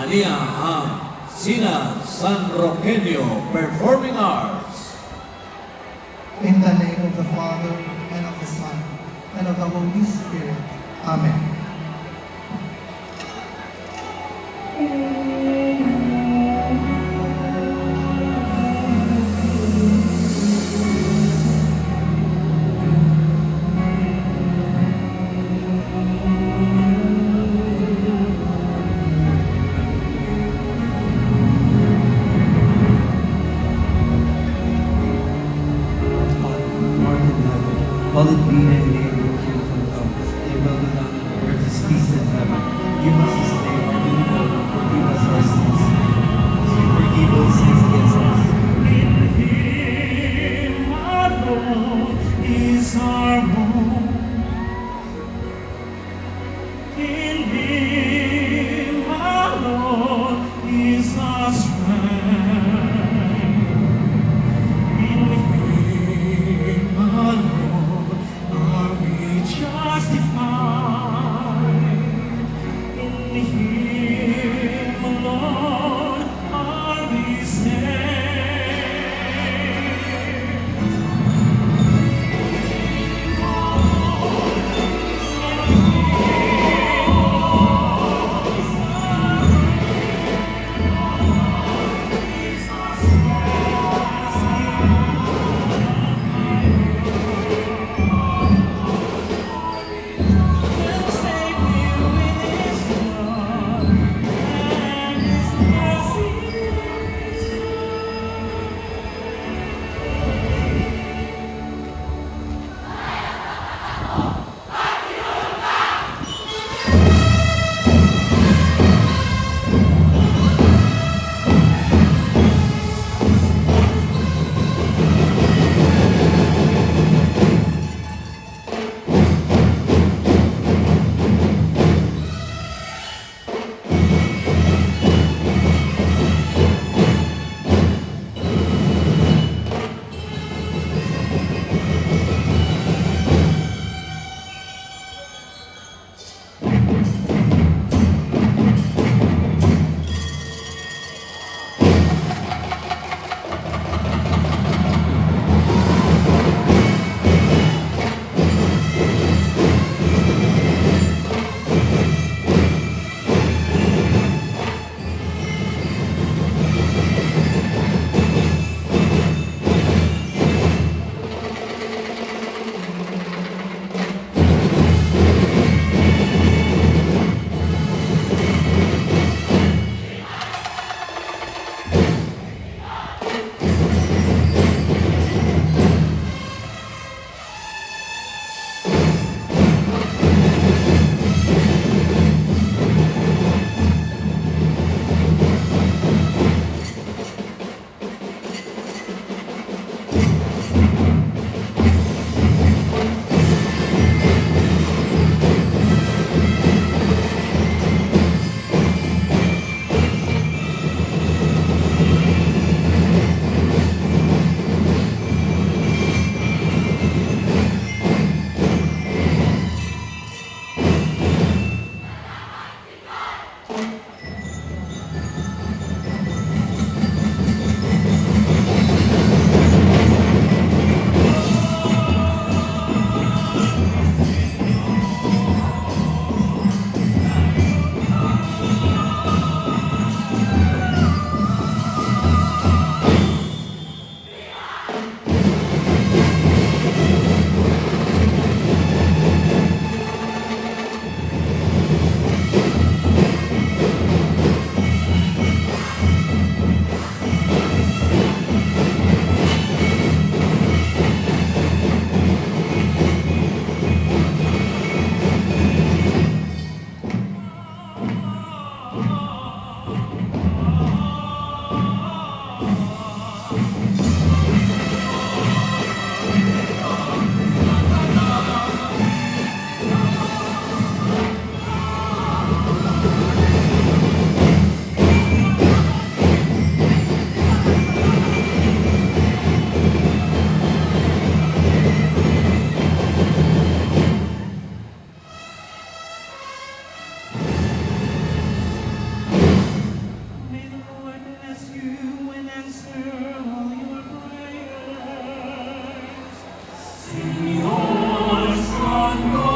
Ania ang Sina San Roqueño Performing Arts. In the name of the Father, and of the Son, and of the Holy Spirit. Amen. Hallowed be thy name, your kingdom come. Thy will be done on earth as it is in heaven. Give us this day our daily bread, and forgive us our sins, as we forgive all sins against us. In Him alone is our hope. In Him alone is our strength. In Him alone are we justified. In Him alone are we saved. He'll save you with His love and His mercy. One God.